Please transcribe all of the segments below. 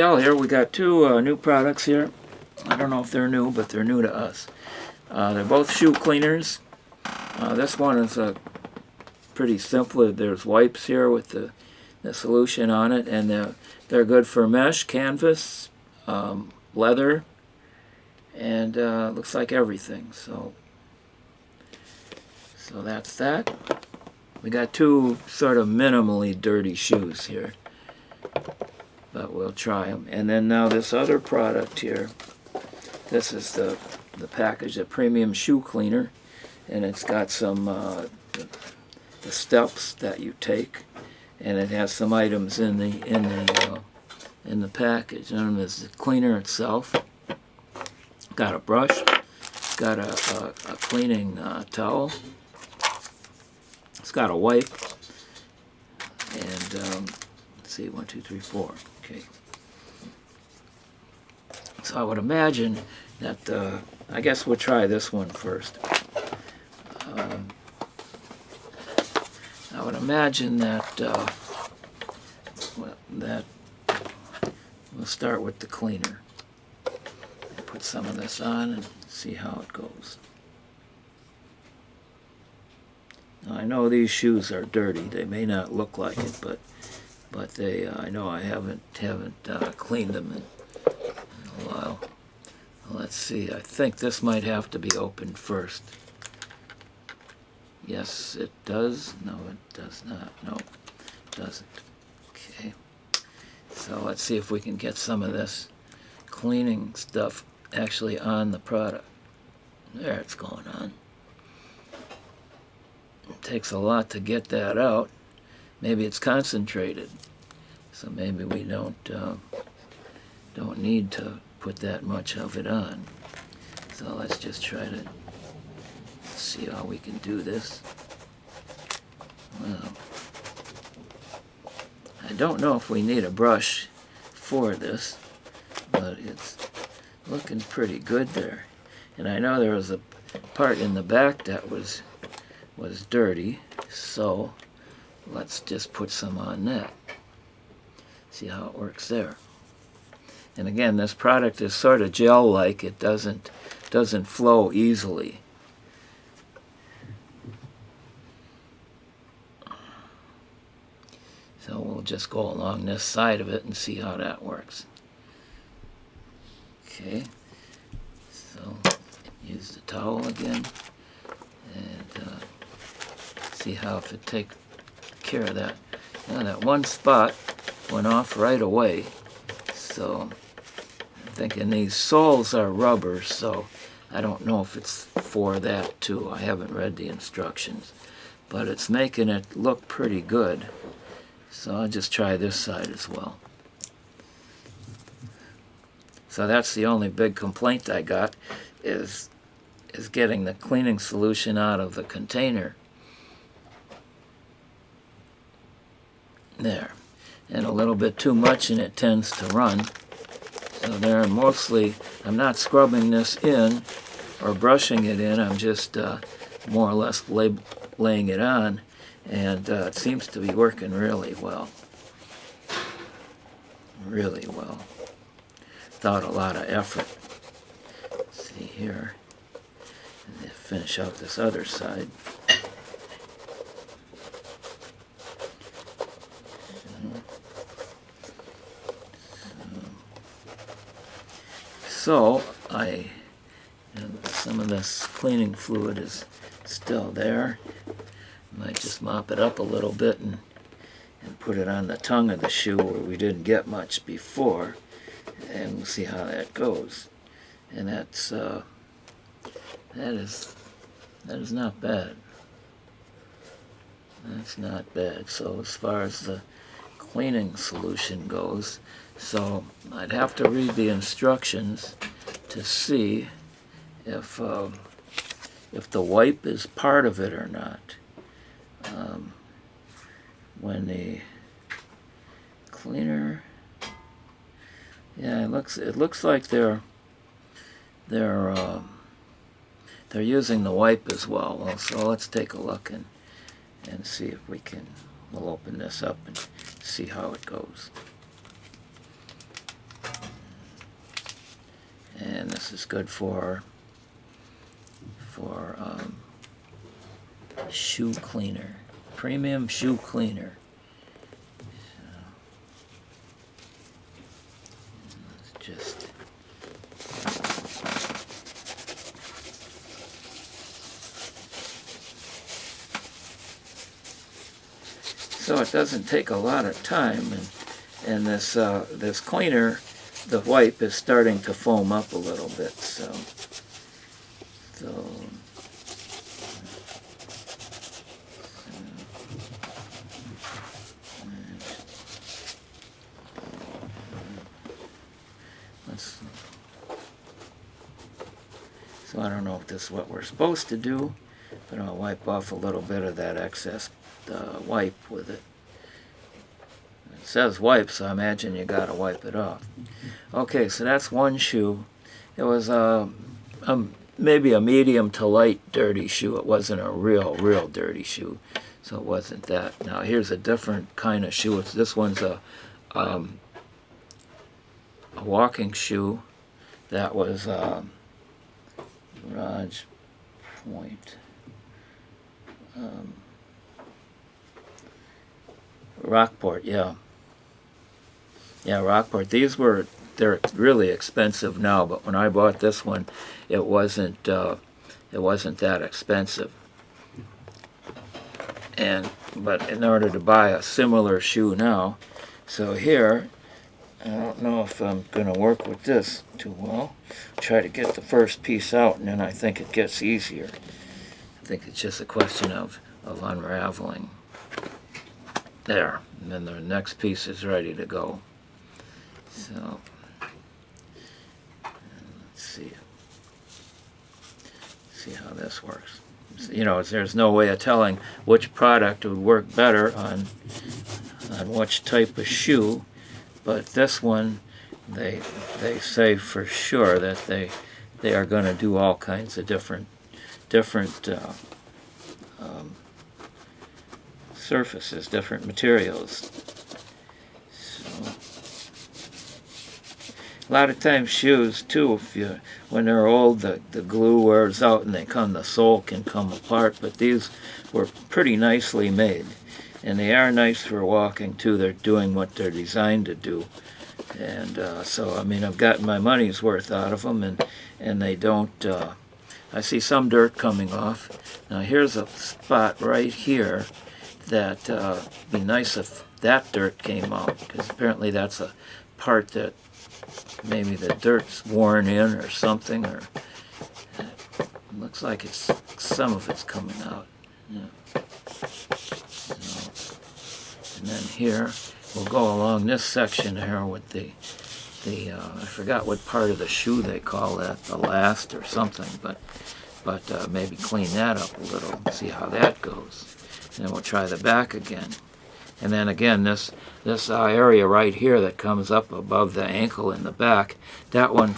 Del here. We got two new products here. I don't know if they're new, but they're new to us. They're both shoe cleaners. This one is pretty simple. There's wipes here with the solution on it, and they're good for mesh, canvas, leather, and looks like everything. So that's that. We got two sort of minimally dirty shoes here, but we'll try them. And then now this other product here, this is the package, the premium shoe cleaner, and it's got some the steps that you take, and it has some items in the package. And there's the cleaner itself. Got a brush, got a cleaning towel. It's got a wipe, and let's see, 1, 2, 3, 4. Okay. So I would imagine that I guess we'll try this one first. I would imagine that we'll start with the cleaner. Put some of this on and see how it goes. Now, I know these shoes are dirty. They may not look like it, but they I know I haven't cleaned them in a while. Let's see. I think this might have to be opened first. Yes, it does. No, it does not. No, it doesn't. Okay. So let's see if we can get some of this cleaning stuff actually on the product. There, it's going on. It takes a lot to get that out. Maybe it's concentrated, so maybe we don't need to put that much of it on. So let's just try to see how we can do this. Well, I don't know if we need a brush for this, but it's looking pretty good there. And I know there was a part in the back that was dirty, so let's just put some on that. See how it works there. And again, this product is sort of gel-like. It doesn't flow easily. So we'll just go along this side of it and see how that works. Okay, so use the towel again and see how if it takes care of that. Now that one spot went off right away, so I'm thinking these soles are rubber, so I don't know if it's for that too. I haven't read the instructions, but it's making it look pretty good. So I'll just try this side as well. So that's the only big complaint I got is getting the cleaning solution out of the container. There. And a little bit too much and it tends to run. So there, mostly I'm not scrubbing this in or brushing it in. I'm just more or less laying it on. And it seems to be working really well. Really well. Without a lot of effort. Let's see here. And then finish out this other side. So some of this cleaning fluid is still there. Might just mop it up a little bit and put it on the tongue of the shoe where we didn't get much before, and we'll see how that goes. And that is not bad. That's not bad. So as far as the cleaning solution goes, so I'd have to read the instructions to see if the wipe is part of it or not. When the cleaner, yeah, it looks like they're using the wipe as well. Well, so let's take a look and see if we'll open this up and see how it goes. this is good for shoe cleaner, premium shoe cleaner. So, just so it doesn't take a lot of time, and this this cleaner, the wipe is starting to foam up a little bit, so I don't know if this is what we're supposed to do, but I'll wipe off a little bit of that excess wipe with it. It says wipe, so I imagine you gotta wipe it off. Okay, so that's one shoe. It was maybe a medium to light dirty shoe. It wasn't a real dirty shoe, so it wasn't that. Now here's a different kind of shoe. This one's a walking shoe that was Raj Point. Rockport, yeah. Yeah, Rockport. They're really expensive now, but when I bought this one, it wasn't that expensive. But in order to buy a similar shoe now, so here, I don't know if I'm going to work with this too well. Try to get the first piece out, and then I think it gets easier. I think it's just a question of unraveling. There, and then the next piece is ready to go. So, let's see how this works. You know, there's no way of telling which product would work better on which type of shoe, but this one, they say for sure that they are going to do all kinds of different surfaces, different materials. So, a lot of times shoes too, when they're old, the glue wears out and the sole can come apart, but these were pretty nicely made, and they are nice for walking too. They're doing what they're designed to do, and so I mean, I've gotten my money's worth out of them, and they don't. I see some dirt coming off. Now here's a spot right here that be nice if that dirt came out, because apparently that's a part that maybe the dirt's worn in or something, or it looks like some of it's coming out. Yeah. So, and then here we'll go along this section here with the I forgot what part of the shoe they call that, the last or something, but maybe clean that up a little and see how that goes. And then we'll try the back again. And then again, this area right here that comes up above the ankle in the back, that one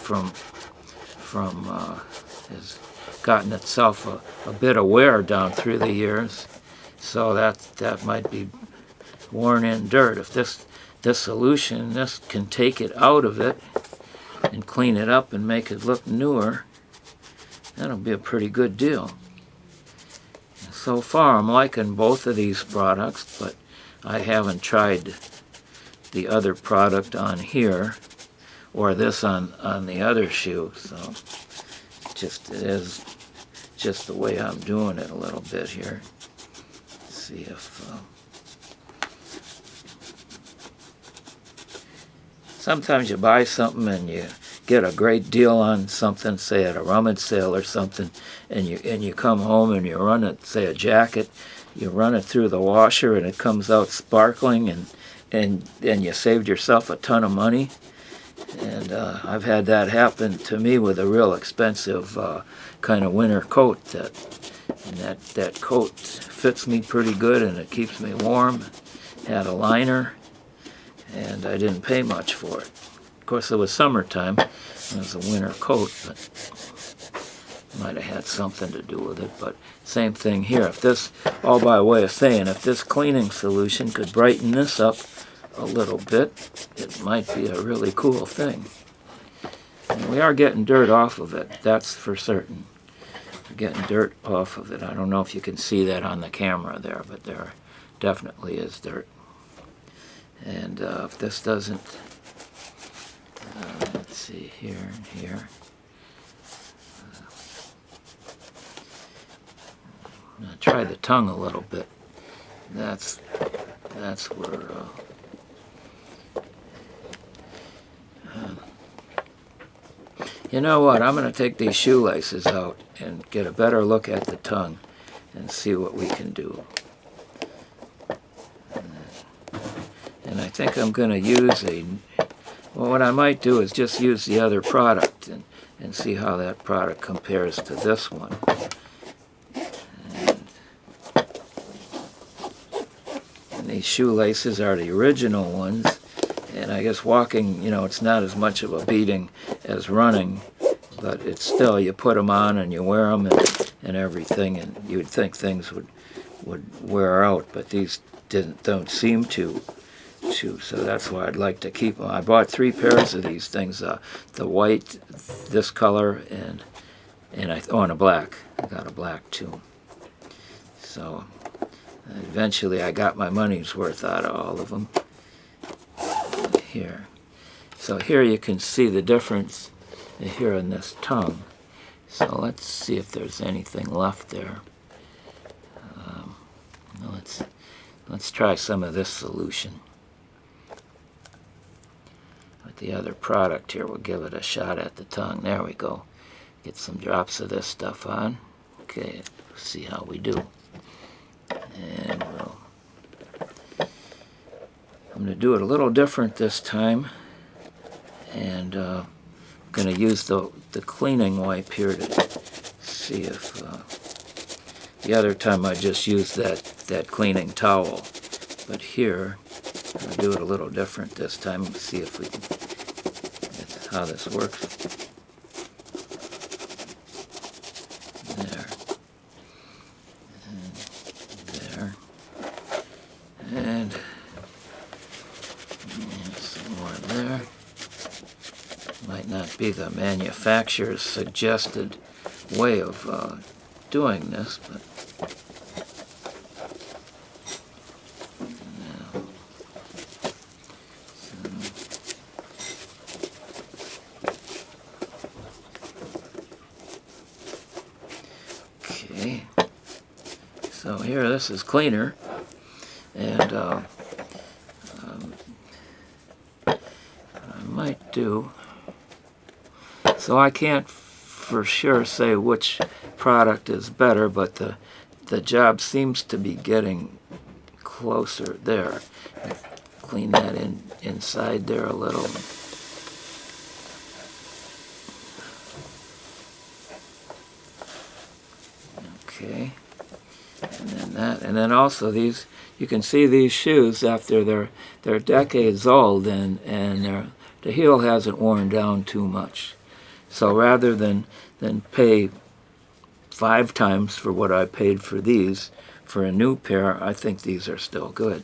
has gotten itself a bit of wear down through the years. So that might be worn in dirt. If this solution, this can take it out of it and clean it up and make it look newer, that'll be a pretty good deal. So far, I'm liking both of these products, but I haven't tried the other product on here or this on the other shoe, so it is just the way I'm doing it a little bit here. Let's see if sometimes you buy something and you get a great deal on something, say at a rummage sale or something, and you come home and you run it, say a jacket, you run it through the washer and it comes out sparkling, and you saved yourself a ton of money. And I've had that happen to me with a real expensive kind of winter coat. That coat fits me pretty good and it keeps me warm. Had a liner, and I didn't pay much for it. Of course, it was summertime. It was a winter coat, but might have had something to do with it. But same thing here. If this, all by way of saying, if this cleaning solution could brighten this up a little bit, it might be a really cool thing. And we are getting dirt off of it, that's for certain. We're getting dirt off of it. I don't know if you can see that on the camera there, but there definitely is dirt. And if this doesn't, let's see, here and here. I'm gonna try the tongue a little bit. That's where you know what, I'm going to take these shoelaces out and get a better look at the tongue and see what we can do. And I think I'm going to use well, what I might do is just use the other product and see how that product compares to this one. And these shoelaces are the original ones. And I guess walking, you know, it's not as much of a beating as running, but it's still, you put them on and you wear them and everything, and you'd think things would wear out, but these don't seem to, so that's why I'd like to keep them. I bought 3 pairs of these things, the white, this color, and a black. I got a black too. So eventually I got my money's worth out of all of them. Here. So here you can see the difference here in this tongue. So let's see if there's anything left there. Let's try some of this solution. With the other product here, we'll give it a shot at the tongue. There we go. Get some drops of this stuff on. Okay, see how we do. And I'm going to do it a little different this time, and I'm going to use the cleaning wipe here to see if the other time I just used that cleaning towel, but here I'll do it a little different this time and see if we can how this works. There. And there. And some more there. Might not be the manufacturer's suggested way of doing this, but okay. So here, this is cleaner, and I might do. So I can't for sure say which product is better, but the job seems to be getting closer there. Clean that inside there a little. Okay. And then that, and then also these, you can see these shoes after they're decades old, and the heel hasn't worn down too much. So rather than pay 5 times for what I paid for these for a new pair, I think these are still good.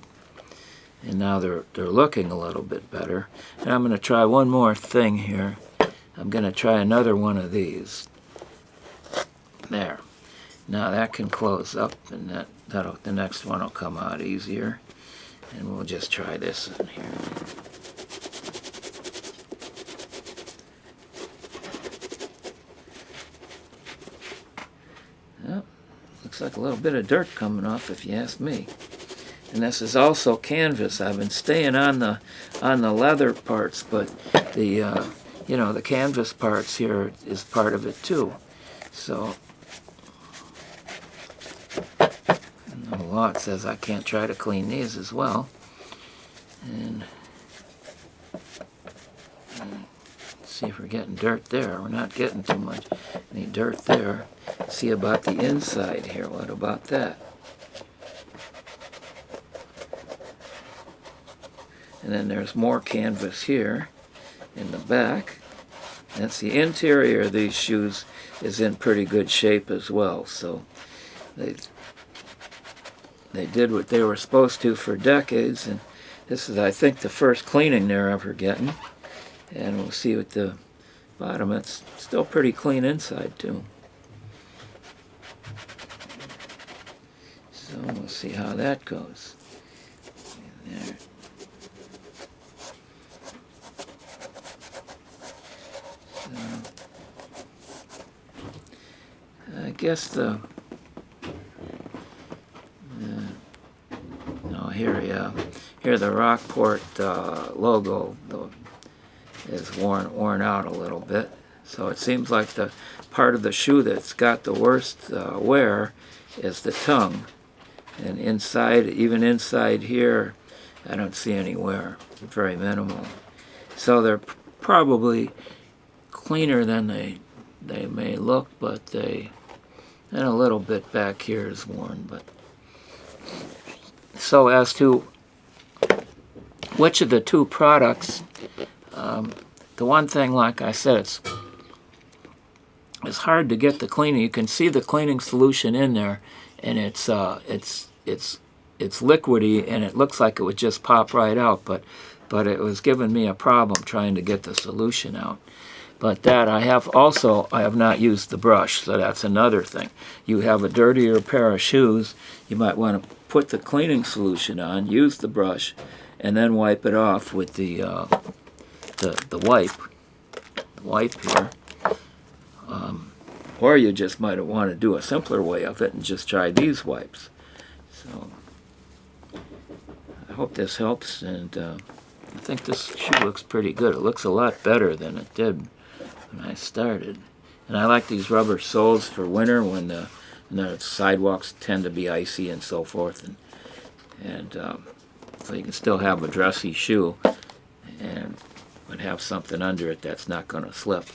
And now they're looking a little bit better. And I'm going to try one more thing here. I'm going to try another one of these. There. Now that can close up, and the next one will come out easier. And we'll just try this in here. Well, looks like a little bit of dirt coming off, if you ask me. And this is also canvas. I've been staying on the leather parts, but the you know, the canvas parts here is part of it too. So the law says I can't try to clean these as well. And see if we're getting dirt there. We're not getting too much any dirt there. See about the inside here. What about that? And then there's more canvas here in the back. That's the interior of these shoes is in pretty good shape as well. So they did what they were supposed to for decades, and this is, I think, the first cleaning they're ever getting. And we'll see what the bottom. It's still pretty clean inside too. So we'll see how that goes. There. So, I guess the here the Rockport logo is worn out a little bit. So it seems like the part of the shoe that's got the worst wear is the tongue. And inside, even inside here, I don't see any wear. Very minimal. So they're probably cleaner than they may look, but and a little bit back here is worn. But so as to which of the two products, the one thing, like I said, it's hard to get the cleaning. You can see the cleaning solution in there, and it's liquidy, and it looks like it would just pop right out. But it was giving me a problem trying to get the solution out. But that I have not used the brush, so that's another thing. You have a dirtier pair of shoes, you might want to put the cleaning solution on, use the brush, and then wipe it off with the wipe here. Or you just might want to do a simpler way of it and just try these wipes. So I hope this helps, and I think this shoe looks pretty good. It looks a lot better than it did when I started. And I like these rubber soles for winter when the sidewalks tend to be icy and so forth, and so you can still have a dressy shoe and but have something under it that's not going to slip.